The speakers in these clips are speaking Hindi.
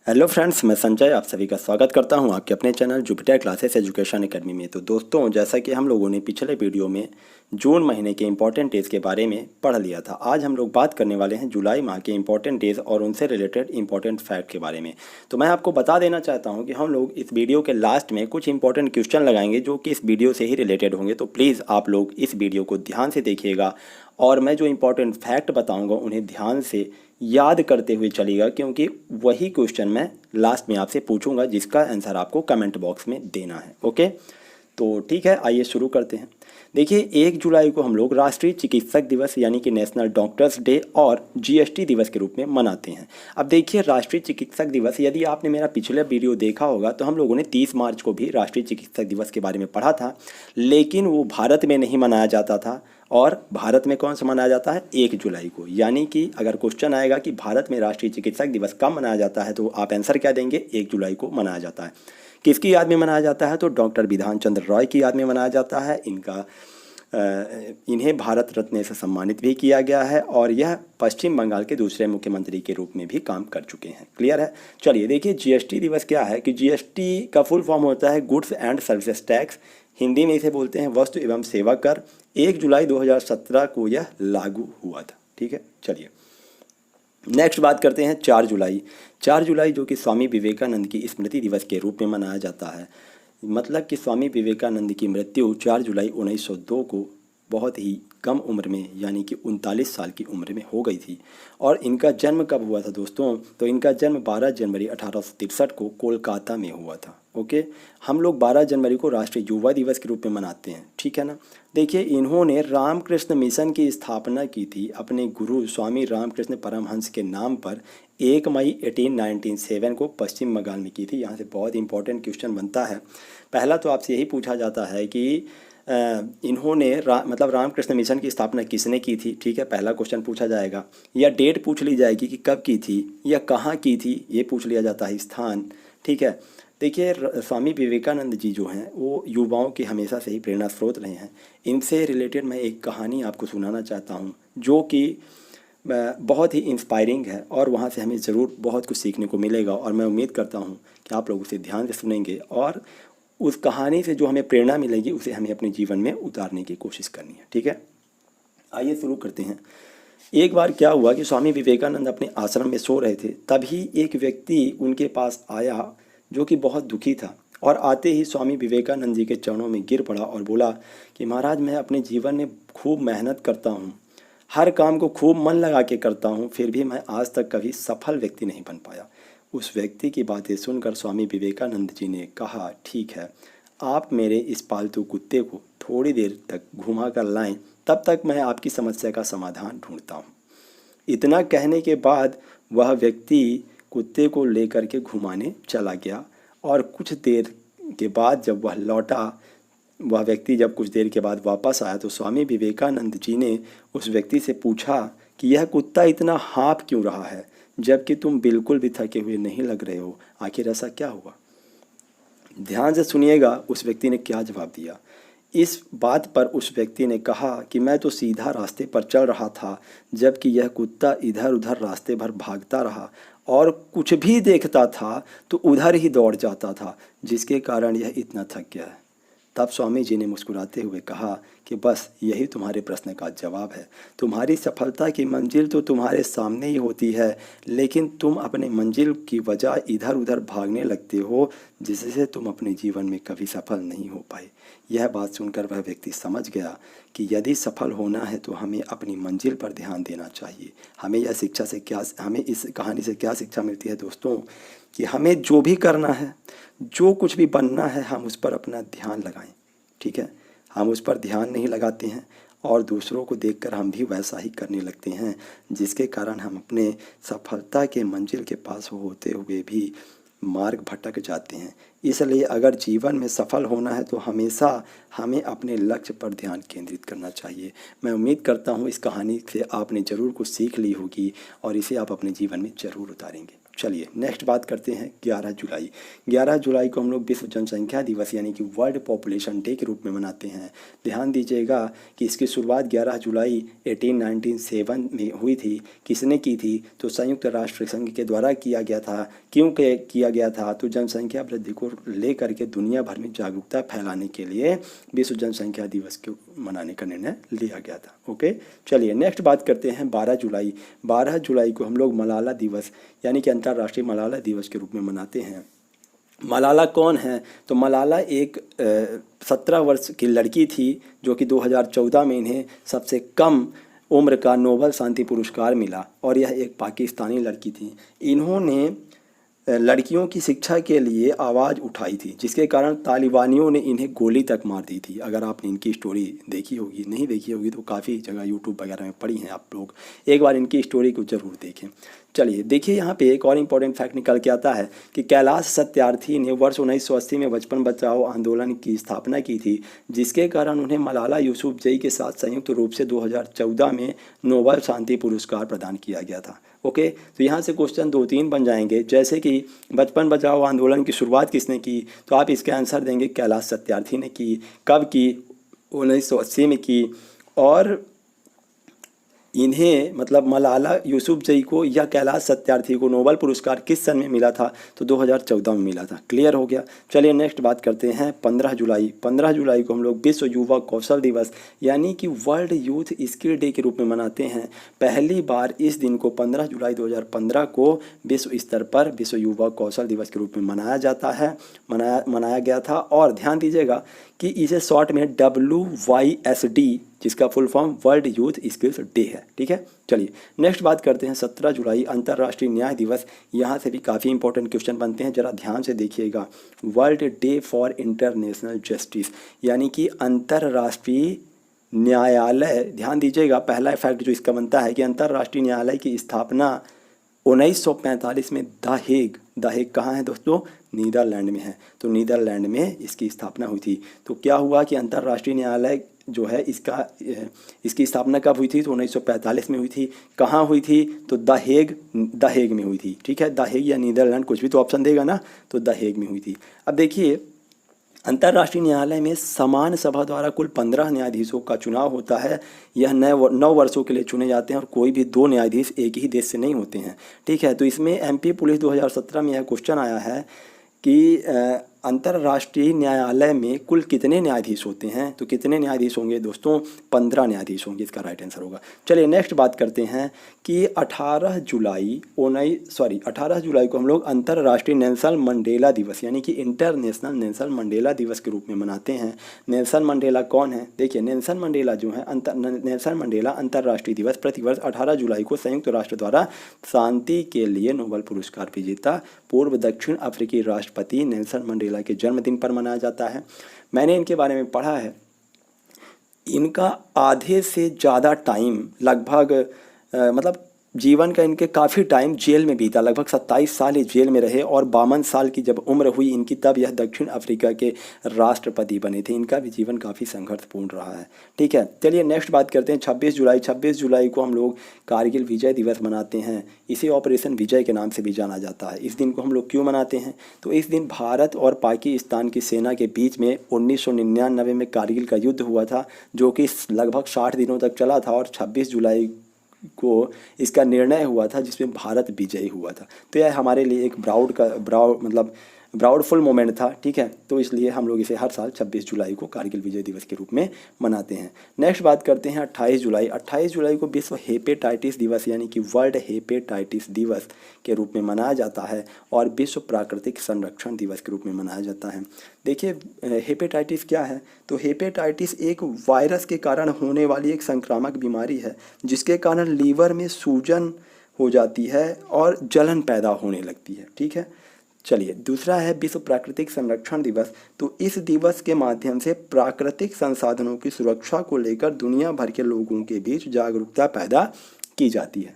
हेलो फ्रेंड्स, मैं संजय आप सभी का स्वागत करता हूं आपके अपने channel Jupiter classes education academy में। तो दोस्तों, जैसा कि हम लोगों ने पिछले वीडियो में जून महीने के इंपॉर्टेंट डेज के बारे में पढ़ लिया था, आज हम लोग बात करने वाले हैं जुलाई माह के इंपॉर्टेंट डेज और उनसे रिलेटेड इंपॉर्टेंट फैक्ट के बारे में। तो मैं आपको बता देना चाहता हूँ कि हम लोग इस वीडियो के लास्ट में कुछ इंपॉर्टेंट क्वेश्चन लगाएंगे जो कि इस वीडियो से ही रिलेटेड होंगे। तो प्लीज़ आप लोग इस वीडियो को ध्यान से देखिएगा और मैं जो इंपॉर्टेंट फैक्ट बताऊँगा उन्हें ध्यान से याद करते हुए चलेगा, क्योंकि वही क्वेश्चन मैं लास्ट में आपसे पूछूंगा जिसका आंसर आपको कमेंट बॉक्स में देना है। ओके, तो ठीक है, आइए शुरू करते हैं। देखिए, 1 जुलाई को हम लोग राष्ट्रीय चिकित्सक दिवस यानी कि नेशनल डॉक्टर्स डे और जीएसटी दिवस के रूप में मनाते हैं। अब देखिए, राष्ट्रीय चिकित्सक दिवस, यदि आपने मेरा पिछला वीडियो देखा होगा तो हम लोगों ने 30 मार्च को भी राष्ट्रीय चिकित्सक दिवस के बारे में पढ़ा था, लेकिन वो भारत में नहीं मनाया जाता था। और भारत में कौन सा मनाया जाता है? 1 जुलाई को। यानी कि अगर क्वेश्चन आएगा कि भारत में राष्ट्रीय चिकित्सक दिवस कब मनाया जाता है, तो आप आंसर क्या देंगे? 1 जुलाई को मनाया जाता है। किसकी याद में मनाया जाता है? तो डॉक्टर बिधान चंद्र रॉय की याद में मनाया जाता है। इन्हें भारत रत्न से सम्मानित भी किया गया है और यह पश्चिम बंगाल के दूसरे मुख्यमंत्री के रूप में भी काम कर चुके हैं। क्लियर है? चलिए देखिए, जीएसटी दिवस क्या है कि जीएसटी का फुल फॉर्म होता है goods and services tax, Hindi में इसे बोलते हैं वस्तु एवं सेवा कर। 1 जुलाई 2017 को यह लागू हुआ था। ठीक है, चलिए नेक्स्ट बात करते हैं 4 जुलाई। 4 जुलाई जो कि स्वामी विवेकानंद की स्मृति दिवस के रूप में मनाया जाता है। मतलब कि स्वामी विवेकानंद की मृत्यु 4 जुलाई 1902 को बहुत ही कम उम्र में यानी कि 39 साल की उम्र में हो गई थी। और इनका जन्म कब हुआ था दोस्तों? तो इनका जन्म 12 जनवरी 1863 को कोलकाता में हुआ था। ओके, हम लोग 12 जनवरी को राष्ट्रीय युवा दिवस के रूप में मनाते हैं। ठीक है ना? देखिए, इन्होंने रामकृष्ण मिशन की स्थापना की थी अपने गुरु स्वामी रामकृष्ण परमहंस के नाम पर 1 मई 1897 को पश्चिम बंगाल में की थी। यहाँ से बहुत इंपॉर्टेंट क्वेश्चन बनता है। पहला तो आपसे यही पूछा जाता है कि इन्होंने मतलब रामकृष्ण मिशन की स्थापना किसने की थी? ठीक है, पहला क्वेश्चन पूछा जाएगा। या डेट पूछ ली जाएगी कि कब की थी या कहाँ की थी, ये पूछ लिया जाता है, स्थान। ठीक है, देखिए स्वामी विवेकानंद जी जो हैं वो युवाओं के हमेशा से ही प्रेरणा स्रोत रहे हैं। इनसे रिलेटेड मैं एक कहानी आपको सुनाना चाहता हूँ जो कि बहुत ही इंस्पायरिंग है और वहाँ से हमें ज़रूर बहुत कुछ सीखने को मिलेगा। और मैं उम्मीद करता हूँ कि आप लोग उसे ध्यान से सुनेंगे और उस कहानी से जो हमें प्रेरणा मिलेगी उसे हमें अपने जीवन में उतारने की कोशिश करनी है। ठीक है, आइए शुरू करते हैं। एक बार क्या हुआ कि स्वामी विवेकानंद अपने आश्रम में सो रहे थे, तभी एक व्यक्ति उनके पास आया जो कि बहुत दुखी था और आते ही स्वामी विवेकानंद जी के चरणों में गिर पड़ा और बोला कि महाराज, मैं अपने जीवन में खूब मेहनत करता हूँ, हर काम को खूब मन लगा के करता हूँ, फिर भी मैं आज तक कभी सफल व्यक्ति नहीं बन पाया। उस व्यक्ति की बातें सुनकर स्वामी विवेकानंद जी ने कहा, ठीक है, आप मेरे इस पालतू कुत्ते को थोड़ी देर तक घुमा कर लाएं, तब तक मैं आपकी समस्या का समाधान ढूंढता हूँ। इतना कहने के बाद वह व्यक्ति कुत्ते को लेकर के घुमाने चला गया और कुछ देर के बाद जब वह लौटा, वह व्यक्ति जब कुछ देर के बाद वापस आया तो स्वामी विवेकानंद जी ने उस व्यक्ति से पूछा कि यह कुत्ता इतना हाँफ क्यों रहा है जबकि तुम बिल्कुल भी थके हुए नहीं लग रहे हो, आखिर ऐसा क्या हुआ? ध्यान से सुनिएगा उस व्यक्ति ने क्या जवाब दिया। इस बात पर उस व्यक्ति ने कहा कि मैं तो सीधा रास्ते पर चल रहा था, जबकि यह कुत्ता इधर उधर रास्ते भर भागता रहा और कुछ भी देखता था तो उधर ही दौड़ जाता था, जिसके कारण यह इतना थक गया है। तब स्वामी जी ने मुस्कुराते हुए कहा कि बस यही तुम्हारे प्रश्न का जवाब है। तुम्हारी सफलता की मंजिल तो तुम्हारे सामने ही होती है, लेकिन तुम अपने मंजिल की वजह इधर उधर भागने लगते हो, जिससे तुम अपने जीवन में कभी सफल नहीं हो पाए। यह बात सुनकर वह व्यक्ति समझ गया कि यदि सफल होना है तो हमें अपनी मंजिल पर ध्यान देना चाहिए। हमें इस कहानी से क्या शिक्षा मिलती है दोस्तों? कि हमें जो भी करना है, जो कुछ भी बनना है, हम उस पर अपना ध्यान लगाएं। ठीक है, हम उस पर ध्यान नहीं लगाते हैं और दूसरों को देखकर हम भी वैसा ही करने लगते हैं, जिसके कारण हम अपने सफलता के मंजिल के पास होते हुए भी मार्ग भटक जाते हैं। इसलिए अगर जीवन में सफल होना है तो हमेशा हमें अपने लक्ष्य पर ध्यान केंद्रित करना चाहिए। मैं उम्मीद करता हूँ इस कहानी से आपने ज़रूर कुछ सीख ली होगी और इसे आप अपने जीवन में ज़रूर उतारेंगे। चलिए नेक्स्ट बात करते हैं 11 जुलाई। 11 जुलाई को हम लोग विश्व जनसंख्या दिवस यानी कि वर्ल्ड पॉपुलेशन डे के रूप में मनाते हैं। ध्यान दीजिएगा कि इसकी शुरुआत 11 जुलाई 1897 में हुई थी। किसने की थी? तो संयुक्त राष्ट्र संघ के द्वारा किया गया था। क्यों किया गया था? तो जनसंख्या वृद्धि को लेकर के दुनिया भर में जागरूकता फैलाने के लिए विश्व जनसंख्या दिवस को मनाने का निर्णय लिया गया था। ओके, चलिए नेक्स्ट बात करते हैं 12 जुलाई। 12 जुलाई को हम लोग मलाला दिवस यानी कि अंतर्राष्ट्रीय मलाला दिवस के रूप में मनाते हैं। मलाला कौन है? तो मलाला एक 17 वर्ष की लड़की थी जो कि 2014 में इन्हें सबसे कम उम्र का नोबल शांति पुरस्कार मिला और यह एक पाकिस्तानी लड़की थी। इन्होंने लड़कियों की शिक्षा के लिए आवाज़ उठाई थी, जिसके कारण तालिबानियों ने इन्हें गोली तक मार दी थी। अगर आपने इनकी स्टोरी देखी होगी, नहीं देखी होगी तो काफ़ी जगह यूट्यूब वगैरह में पढ़ी हैं आप लोग, एक बार इनकी स्टोरी को ज़रूर देखें। चलिए देखिए यहाँ पे एक और इम्पॉर्टेंट फैक्ट निकल के आता है कि कैलाश सत्यार्थी ने वर्ष 1980 में बचपन बचाओ आंदोलन की स्थापना की थी, जिसके कारण उन्हें मलाला यूसुफजई के साथ संयुक्त रूप से 2014 में नोबल शांति पुरस्कार प्रदान किया गया था। ओके, तो यहाँ से क्वेश्चन 2-3 बन जाएंगे, जैसे कि बचपन बचाओ आंदोलन की शुरुआत किसने की? तो आप इसके आंसर देंगे कैलाश सत्यार्थी ने की। कब की? 1980 में की। और इन्हें मतलब मलाला यूसुफजई को या कैलाश सत्यार्थी को नोबल पुरस्कार किस सन में मिला था? तो 2014 में मिला था। क्लियर हो गया। चलिए नेक्स्ट बात करते हैं 15 जुलाई। 15 जुलाई को हम लोग विश्व युवा कौशल दिवस यानी कि वर्ल्ड यूथ स्किल डे के रूप में मनाते हैं। पहली बार इस दिन को 15 जुलाई 2015 को विश्व स्तर पर विश्व युवा कौशल दिवस के रूप में मनाया गया था। और ध्यान दीजिएगा कि इसे शॉर्ट में WYSD, जिसका full form world youth skills day है। ठीक है, चलिए नेक्स्ट बात करते हैं 17 जुलाई अंतर्राष्ट्रीय न्याय दिवस। यहाँ से भी काफ़ी इंपॉर्टेंट क्वेश्चन बनते हैं, जरा ध्यान से देखिएगा। World day for international justice यानी कि अंतर्राष्ट्रीय न्यायालय। ध्यान दीजिएगा, पहला फैक्ट जो इसका बनता है कि अंतर्राष्ट्रीय न्यायालय की स्थापना 1945 में द हेग कहाँ है दोस्तों? नीदरलैंड में है। तो नीदरलैंड में इसकी स्थापना हुई थी। तो क्या हुआ कि अंतर्राष्ट्रीय न्यायालय जो है इसकी स्थापना कब हुई थी? तो 1945 में हुई थी। कहाँ हुई थी? तो द हेग में हुई थी। ठीक है, द हेग या नीदरलैंड कुछ भी तो ऑप्शन देगा ना, तो द हेग में हुई थी। अब देखिए अंतर्राष्ट्रीय न्यायालय में समान सभा द्वारा कुल 15 न्यायाधीशों का चुनाव होता है। यह 9 वर्षों के लिए चुने जाते हैं और कोई भी 2 न्यायाधीश एक ही देश से नहीं होते हैं। ठीक है, तो इसमें MP पुलिस 2017 में यह क्वेश्चन आया है कि अंतर्राष्ट्रीय न्यायालय में कुल कितने न्यायाधीश होते हैं? तो कितने न्यायाधीश होंगे दोस्तों? 15 न्यायाधीश होंगे, इसका राइट आंसर होगा। चलिए नेक्स्ट बात करते हैं कि 18 जुलाई को हम लोग अंतर्राष्ट्रीय नेल्सन मंडेला दिवस यानी कि इंटरनेशनल नेल्सन मंडेला दिवस के रूप में मनाते हैं। नेल्सन मंडेला कौन है? देखिए नेल्सन मंडेला जो है नेल्सन मंडेला अंतर्राष्ट्रीय दिवस प्रतिवर्ष 18 जुलाई को संयुक्त राष्ट्र द्वारा शांति के लिए नोबल पुरस्कार विजेता पूर्व दक्षिण अफ्रीकी राष्ट्रपति नेल्सन मंडेला के जन्मदिन पर मनाया जाता है। मैंने इनके बारे में पढ़ा है, इनका आधे से ज़्यादा टाइम लगभग मतलब जीवन का इनके काफ़ी टाइम जेल में बीता। लगभग 27 साल ये जेल में रहे और 52 साल की जब उम्र हुई इनकी तब यह दक्षिण अफ्रीका के राष्ट्रपति बने थे। इनका भी जीवन काफ़ी संघर्षपूर्ण रहा है। ठीक है, चलिए नेक्स्ट बात करते हैं 26 जुलाई। 26 जुलाई को हम लोग कारगिल विजय दिवस मनाते हैं। इसे ऑपरेशन विजय के नाम से भी जाना जाता है। इस दिन को हम लोग क्यों मनाते हैं? तो इस दिन भारत और पाकिस्तान की सेना के बीच में 1999 में कारगिल का युद्ध हुआ था, जो कि लगभग 60 दिनों तक चला था और 26 जुलाई को इसका निर्णय हुआ था जिसमें भारत विजयी हुआ था। तो यह हमारे लिए एक प्राउडफुल मोमेंट था। ठीक है, तो इसलिए हम लोग इसे हर साल 26 जुलाई को कारगिल विजय दिवस के रूप में मनाते हैं। नेक्स्ट बात करते हैं 28 जुलाई। 28 जुलाई को विश्व हेपेटाइटिस दिवस यानी कि वर्ल्ड हेपेटाइटिस दिवस के रूप में मनाया जाता है और विश्व प्राकृतिक संरक्षण दिवस के रूप में मनाया जाता है। देखिए हेपेटाइटिस क्या है? तो हेपेटाइटिस एक वायरस के कारण होने वाली एक संक्रामक बीमारी है, जिसके कारण लीवर में सूजन हो जाती है और जलन पैदा होने लगती है। ठीक है, चलिए दूसरा है विश्व प्राकृतिक संरक्षण दिवस। तो इस दिवस के माध्यम से प्राकृतिक संसाधनों की सुरक्षा को लेकर दुनिया भर के लोगों के बीच जागरूकता पैदा की जाती है।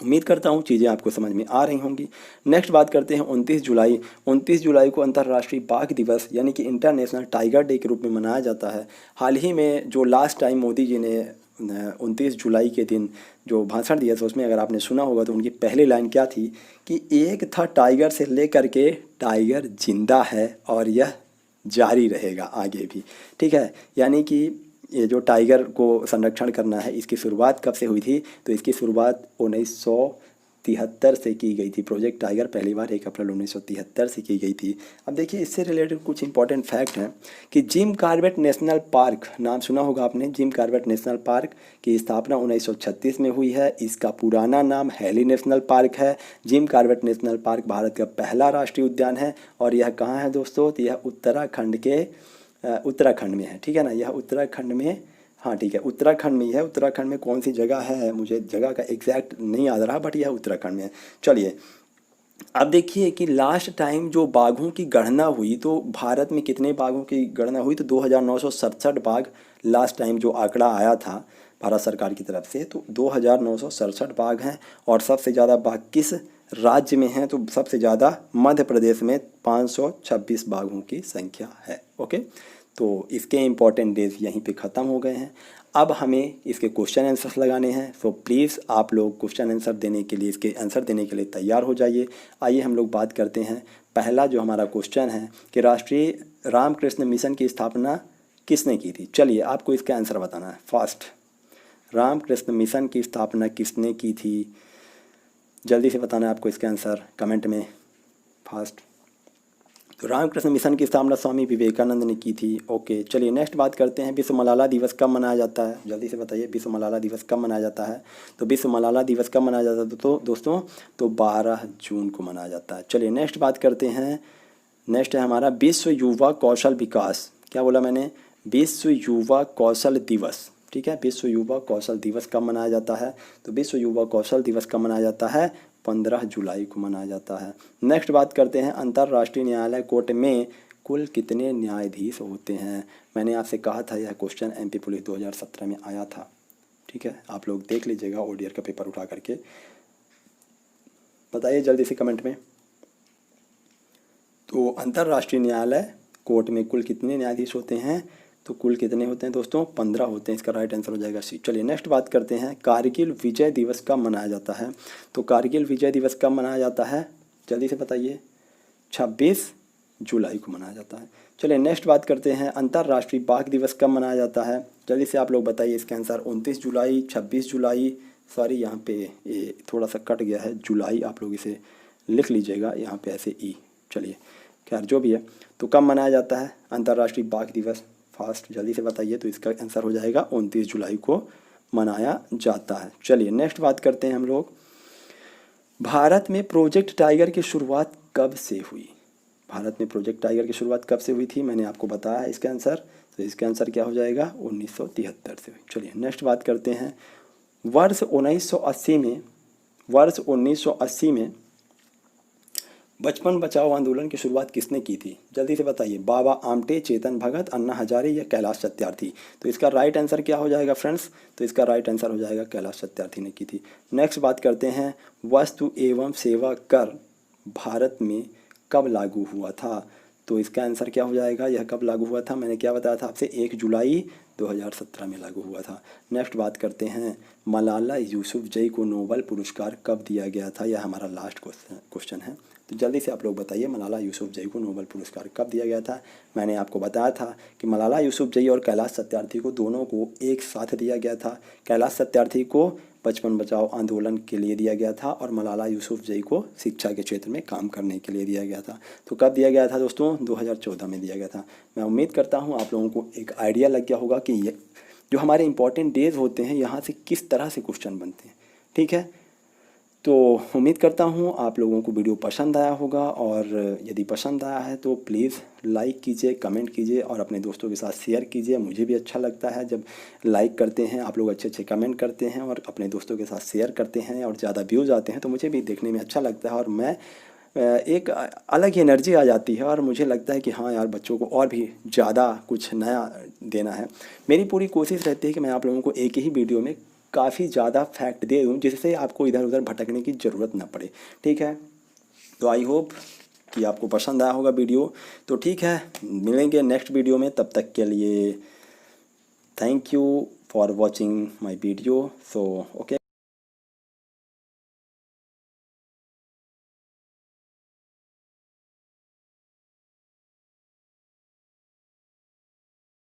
उम्मीद करता हूँ चीज़ें आपको समझ में आ रही होंगी। नेक्स्ट बात करते हैं 29 जुलाई। 29 जुलाई को अंतर्राष्ट्रीय बाघ दिवस यानी कि इंटरनेशनल टाइगर डे के रूप में मनाया जाता है। हाल ही में जो लास्ट टाइम मोदी जी ने 29 जुलाई के दिन जो भाषण दिया था उसमें अगर आपने सुना होगा तो उनकी पहली लाइन क्या थी कि एक था टाइगर से लेकर के टाइगर जिंदा है और यह जारी रहेगा आगे भी। ठीक है, यानी कि ये जो टाइगर को संरक्षण करना है इसकी शुरुआत कब से हुई थी, तो इसकी शुरुआत 1973 से की गई थी। प्रोजेक्ट टाइगर पहली बार 1 अप्रैल 1973 से की गई थी। अब देखिए इससे रिलेटेड कुछ इंपॉर्टेंट फैक्ट हैं कि जिम कॉर्बेट नेशनल पार्क, नाम सुना होगा आपने, जिम कॉर्बेट नेशनल पार्क की स्थापना 1936 में हुई है। इसका पुराना नाम हैली नेशनल पार्क है। Jim Corbett national park Bharat का पहला राष्ट्रीय उद्यान है और यह कहाँ है दोस्तों, तो यह उत्तराखंड में है। ठीक है ना, यह उत्तराखंड में, हाँ ठीक है, उत्तराखंड में ही है। उत्तराखंड में कौन सी जगह है मुझे जगह का एग्जैक्ट नहीं याद रहा, बट यह उत्तराखंड में है। चलिए अब देखिए कि लास्ट टाइम जो बाघों की गणना हुई तो भारत में कितने बाघों की गणना हुई, तो 2967 बाघ लास्ट टाइम जो आंकड़ा आया था भारत सरकार की तरफ से, तो 2967 बाघ हैं। और सबसे ज़्यादा बाघ किस राज्य में हैं, तो सबसे ज़्यादा मध्य प्रदेश में 526 बाघों की संख्या है। ओके, तो इसके इम्पॉर्टेंट डेज यहीं पे ख़त्म हो गए हैं। अब हमें इसके क्वेश्चन आंसर्स लगाने हैं। सो प्लीज़ आप लोग क्वेश्चन आंसर देने के लिए, इसके आंसर देने के लिए तैयार हो जाइए। आइए हम लोग बात करते हैं। पहला जो हमारा क्वेश्चन है कि राष्ट्रीय रामकृष्ण मिशन की स्थापना किसने की थी। चलिए आपको इसका आंसर बताना है। फर्स्ट, रामकृष्ण मिशन की स्थापना किसने की थी, जल्दी से बताना है आपको इसका आंसर कमेंट में। फास्ट, तो रामकृष्ण मिशन की स्थापना स्वामी विवेकानंद ने की थी। ओके, चलिए नेक्स्ट बात करते हैं। विश्व मलाला दिवस कब मनाया जाता है, जल्दी से बताइए विश्व मलाला दिवस कब मनाया जाता है। तो विश्व मलाला दिवस कब मनाया जाता है तो दोस्तों, तो 12 जून को मनाया जाता है। चलिए नेक्स्ट बात करते हैं। नेक्स्ट है हमारा विश्व युवा कौशल विकास, क्या बोला मैंने, विश्व युवा कौशल दिवस। ठीक है, विश्व युवा कौशल दिवस कब मनाया जाता है, तो विश्व युवा कौशल दिवस कब मनाया जाता है, 15 जुलाई को मनाया जाता है। नेक्स्ट बात करते हैं अंतर्राष्ट्रीय न्यायालय कोर्ट में कुल कितने न्यायाधीश होते हैं। मैंने आपसे कहा था यह क्वेश्चन एमपी पुलिस 2017 में आया था। ठीक है, आप लोग देख लीजिएगा ओडीआर का पेपर उठा करके, बताइए जल्दी से कमेंट में। तो अंतर्राष्ट्रीय न्यायालय कोर्ट में कुल कितने न्यायाधीश होते हैं, तो कुल कितने होते हैं दोस्तों, 15 होते हैं। इसका राइट आंसर हो जाएगा सी। चलिए नेक्स्ट बात करते हैं। कारगिल विजय दिवस कब मनाया जाता है, तो कारगिल विजय दिवस कब मनाया जाता है, जल्दी से बताइए, 26 जुलाई को मनाया जाता है। चलिए नेक्स्ट बात करते हैं। अंतर्राष्ट्रीय बाघ दिवस कब मनाया जाता है, जल्दी से आप लोग बताइए इसका आंसर। 29 जुलाई, 26 जुलाई, सॉरी यहाँ पे ये थोड़ा सा कट गया है, जुलाई आप लोग इसे लिख लीजिएगा यहाँ पे ऐसे ई। चलिए खैर जो भी है, तो कब मनाया जाता है अंतर्राष्ट्रीय बाघ दिवस, फास्ट जल्दी से बताइए। तो इसका आंसर हो जाएगा 29 जुलाई को मनाया जाता है। चलिए नेक्स्ट बात करते हैं हम लोग। भारत में प्रोजेक्ट टाइगर की शुरुआत कब से हुई, भारत में प्रोजेक्ट टाइगर की शुरुआत कब से हुई थी, मैंने आपको बताया है इसका आंसर। तो इसका आंसर क्या हो जाएगा, 1973 से हुई। चलिए नेक्स्ट बात करते हैं। वर्ष 1980 में बचपन बचाओ आंदोलन की शुरुआत किसने की थी, जल्दी से बताइए। बाबा आमटे, चेतन भगत, अन्ना हजारे या कैलाश सत्यार्थी। तो इसका राइट आंसर क्या हो जाएगा फ्रेंड्स, तो इसका राइट आंसर हो जाएगा कैलाश सत्यार्थी ने की थी। नेक्स्ट बात करते हैं। वस्तु एवं सेवा कर भारत में कब लागू हुआ था, तो इसका आंसर क्या हो जाएगा, यह कब लागू हुआ था, मैंने क्या बताया था आपसे, 1 जुलाई 2017 में लागू हुआ था। नेक्स्ट बात करते हैं। मलाला यूसुफजई को नोबेल पुरस्कार कब दिया गया था, यह हमारा लास्ट क्वेश्चन है। तो जल्दी से आप लोग बताइए मलाला यूसुफजई को नोबेल पुरस्कार कब दिया गया था। मैंने आपको बताया था कि मलाला यूसुफजई और कैलाश सत्यार्थी को दोनों को एक साथ दिया गया था। कैलाश सत्यार्थी को बचपन बचाओ आंदोलन के लिए दिया गया था और मलाला यूसुफजई को शिक्षा के क्षेत्र में काम करने के लिए दिया गया था। तो कब दिया गया था दोस्तों, 2014 में दिया गया था। मैं उम्मीद करता हूँ आप लोगों को एक आइडिया लग गया होगा कि ये जो हमारे इंपॉर्टेंट डेज होते हैं यहाँ से किस तरह से क्वेश्चन बनते हैं। ठीक है, तो उम्मीद करता हूँ आप लोगों को वीडियो पसंद आया होगा, और यदि पसंद आया है तो प्लीज़ लाइक कीजिए, कमेंट कीजिए और अपने दोस्तों के साथ शेयर कीजिए। मुझे भी अच्छा लगता है जब लाइक करते हैं आप लोग, अच्छे अच्छे कमेंट करते हैं और अपने दोस्तों के साथ शेयर करते हैं और ज़्यादा व्यूज़ आते हैं, तो मुझे भी देखने में अच्छा लगता है और मैं एक अलग ही एनर्जी आ जाती है और मुझे लगता है कि हाँ यार बच्चों को और भी ज़्यादा कुछ नया देना है। मेरी पूरी कोशिश रहती है कि मैं आप लोगों को एक ही वीडियो में काफ़ी ज़्यादा फैक्ट दे दूँ जिससे आपको इधर उधर भटकने की ज़रूरत ना पड़े। ठीक है, तो आई होप कि आपको पसंद आया होगा वीडियो। तो ठीक है, मिलेंगे नेक्स्ट वीडियो में, तब तक के लिए thank you for watching my video. So okay.